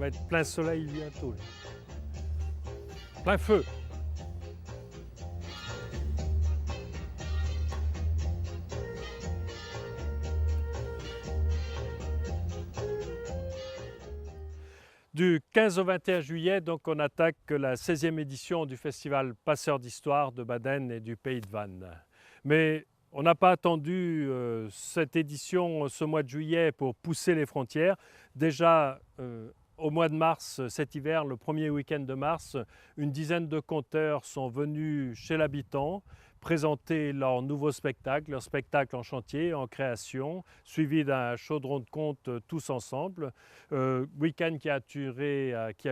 va être plein soleil bientôt. Là. Plein feu. Du 15 au 21 juillet, donc, on attaque la 16e édition du festival Passeurs d'Histoire de Baden et du Pays de Vannes. Mais on n'a pas attendu cette édition, ce mois de juillet, pour pousser les frontières. Déjà, au mois de mars, cet hiver, le premier week-end de mars, une dizaine de conteurs sont venus chez l'habitant présenter leur nouveau spectacle, leur spectacle en chantier, en création, suivi d'un chaudron de contes tous ensemble. Week-end qui a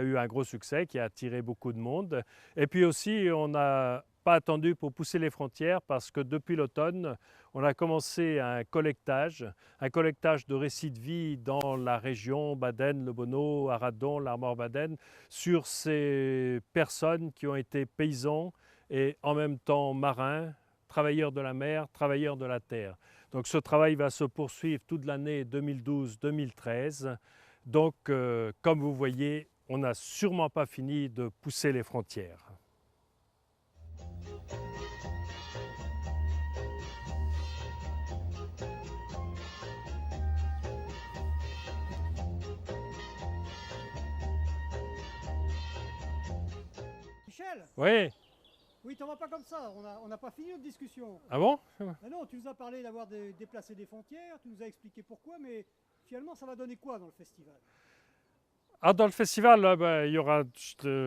eu un gros succès, qui a attiré beaucoup de monde. Et puis aussi, on n'a pas attendu pour pousser les frontières parce que depuis l'automne, on a commencé un collectage de récits de vie dans la région Baden, Le Bonneau, Aradon, l'Armor-Baden, sur ces personnes qui ont été paysans et en même temps marins, travailleurs de la mer, travailleurs de la terre. Donc ce travail va se poursuivre toute l'année 2012-2013. Donc, comme vous voyez, on n'a sûrement pas fini de pousser les frontières. Michel, Oui, oui, t'en vas pas comme ça, on n'a pas fini notre discussion. ah bon? Ah non, tu nous as parlé d'avoir déplacé des frontières, tu nous as expliqué pourquoi, mais finalement, ça va donner quoi dans le festival? Ah, dans le festival, là, il y aura,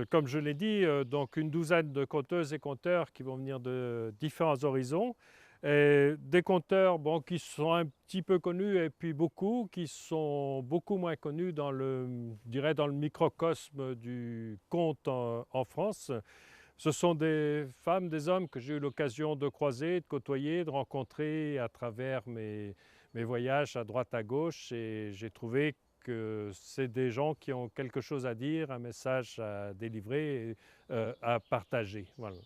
comme je l'ai dit, donc une douzaine de conteuses et conteurs qui vont venir de différents horizons. Et des conteurs qui sont un petit peu connus et puis beaucoup qui sont beaucoup moins connus je dirais dans le microcosme du conte en France. Ce sont des femmes, des hommes que j'ai eu l'occasion de croiser, de côtoyer, de rencontrer à travers mes voyages à droite à gauche, et j'ai trouvé que c'est des gens qui ont quelque chose à dire, un message à délivrer, et, à partager. Voilà.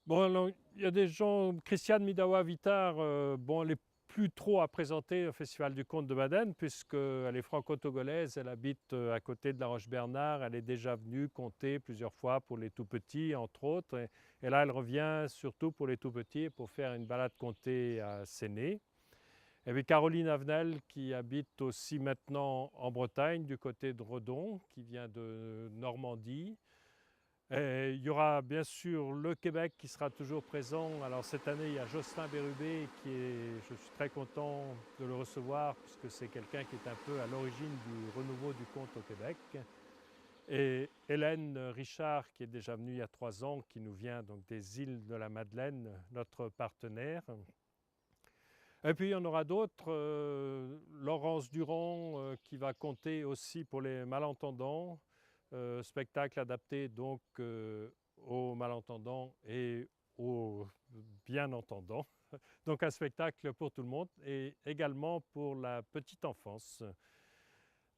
Bon, alors, il y a des gens, Christiane Midawa-Vitar, elle n'est plus trop à présenter au Festival du Conte de Baden, puisqu'elle est franco-togolaise, elle habite à côté de la Roche-Bernard, elle est déjà venue compter plusieurs fois pour les tout-petits, entre autres, et là, elle revient surtout pour les tout-petits, pour faire une balade comptée à Séné. Et puis Caroline Avenel, qui habite aussi maintenant en Bretagne, du côté de Redon, qui vient de Normandie. Et il y aura bien sûr le Québec qui sera toujours présent. Alors cette année, il y a Jocelyn Bérubé je suis très content de le recevoir puisque c'est quelqu'un qui est un peu à l'origine du renouveau du conte au Québec. Et Hélène Richard qui est déjà venue il y a 3 ans, qui nous vient donc des îles de la Madeleine, notre partenaire. Et puis il y en aura d'autres, Laurence Durand qui va compter aussi pour les malentendants, spectacle adapté donc aux malentendants et aux bien entendants. Donc un spectacle pour tout le monde et également pour la petite enfance.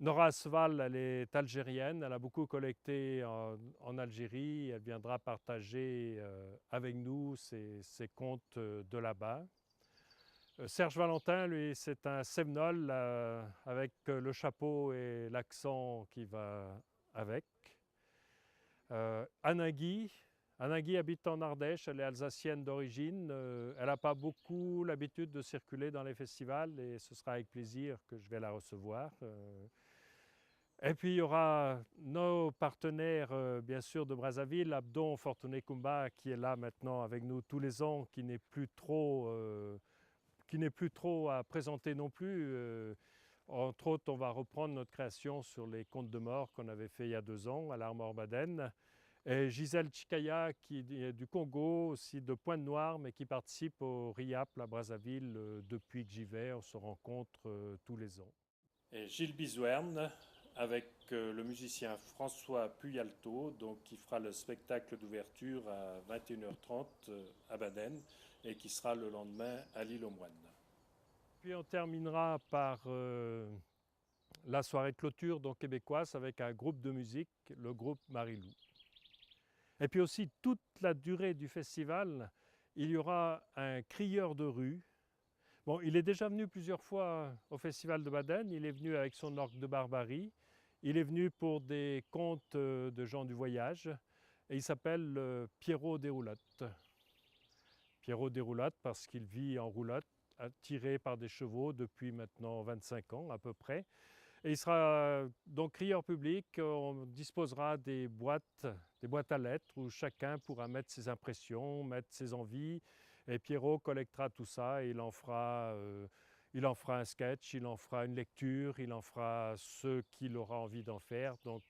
Nora Asval, elle est algérienne, elle a beaucoup collecté en Algérie, elle viendra partager avec nous ses contes de là-bas. Serge Valentin, lui, c'est un Sévenol avec le chapeau et l'accent qui va avec. Anna Guy habite en Ardèche, elle est alsacienne d'origine. Elle n'a pas beaucoup l'habitude de circuler dans les festivals et ce sera avec plaisir que je vais la recevoir. Et puis il y aura nos partenaires, bien sûr, de Brazzaville, Abdon Fortuné Kumba, qui est là maintenant avec nous tous les ans, qui n'est plus trop à présenter non plus. Entre autres, on va reprendre notre création sur les contes de mort qu'on avait fait il y a 2 ans à l'Armor-Baden. Et Gisèle Chikaya, qui est du Congo, aussi de Pointe-Noire, mais qui participe au RIAP à Brazzaville depuis que j'y vais. On se rencontre tous les ans. Et Gilles Bizouerne, avec le musicien François Puyalto, donc, qui fera le spectacle d'ouverture à 21h30 à Baden et qui sera le lendemain à l'île aux Moines. Puis on terminera par la soirée de clôture donc québécoise avec un groupe de musique, le groupe Marilou. Et puis aussi, toute la durée du festival, il y aura un crieur de rue. Bon, il est déjà venu plusieurs fois au Festival de Baden. Il est venu avec son orgue de barbarie. Il est venu pour des contes de gens du voyage. Et il s'appelle Pierrot des roulottes. Pierrot des roulottes parce qu'il vit en roulotte, tiré par des chevaux depuis maintenant 25 ans à peu près. Et il sera donc crieur public. On disposera des boîtes à lettres où chacun pourra mettre ses impressions, mettre ses envies. Et Pierrot collectera tout ça et il en fera un sketch, il en fera une lecture, il en fera ce qu'il aura envie d'en faire. Donc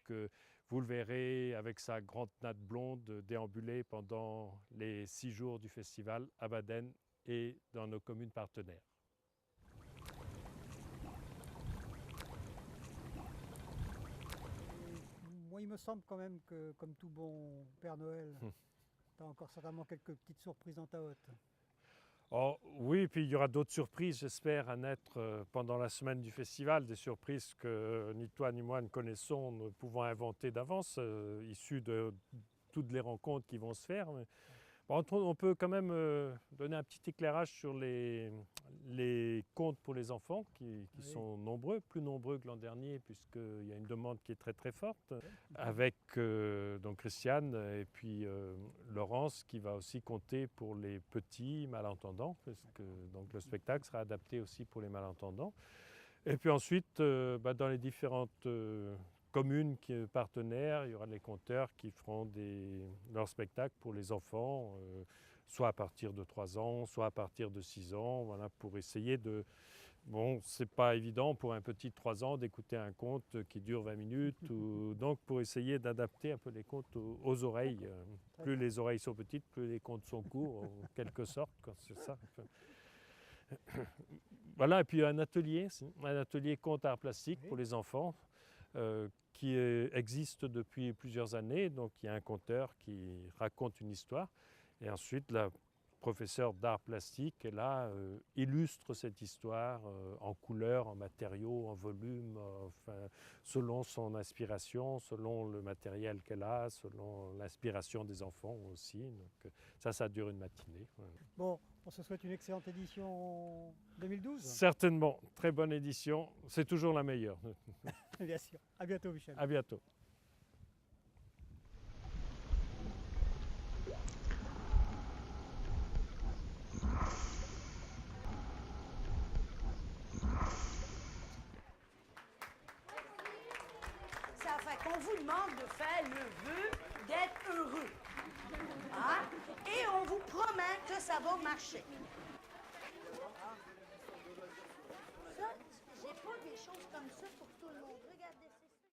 vous le verrez avec sa grande natte blonde déambuler pendant les 6 jours du festival à Baden et dans nos communes partenaires. Moi, il me semble quand même que, comme tout bon Père Noël, tu as encore certainement quelques petites surprises dans ta hotte. Oh, oui, puis il y aura d'autres surprises, j'espère, à naître pendant la semaine du festival, des surprises que ni toi ni moi ne connaissons, ne pouvons inventer d'avance, issues de toutes les rencontres qui vont se faire. Mais, bon, on peut quand même donner un petit éclairage sur les contes pour les enfants qui Oui. sont nombreux, plus nombreux que l'an dernier, puisqu'il y a une demande qui est très très forte, avec donc Christiane et puis Laurence qui va aussi compter pour les petits malentendants, parce que donc, le spectacle sera adapté aussi pour les malentendants. Et puis ensuite, dans les différentes communes partenaires, il y aura des conteurs qui feront leurs spectacles pour les enfants, soit à partir de 3 ans, soit à partir de 6 ans, voilà, pour essayer de... Bon, c'est pas évident pour un petit de 3 ans d'écouter un conte qui dure 20 minutes, donc pour essayer d'adapter un peu les contes aux oreilles. Plus les oreilles sont petites, plus les contes sont courts, en quelque sorte, c'est ça. Voilà, et puis un atelier conte art plastique pour les enfants qui existe depuis plusieurs années. Donc il y a un conteur qui raconte une histoire et ensuite la professeure d'art plastique illustre cette histoire en couleurs, en matériaux, en volume, selon son inspiration, selon le matériel qu'elle a, selon l'inspiration des enfants aussi. Donc ça dure une matinée. Voilà. Bon, on se souhaite une excellente édition 2012. Certainement, très bonne édition, c'est toujours la meilleure. Bien sûr. À bientôt, Michel. À bientôt. Ça fait qu'on vous demande de faire le vœu d'être heureux. Hein? Et on vous promet que ça va marcher. Ça, j'ai pas des choses comme ça pour tout le monde. Regardez.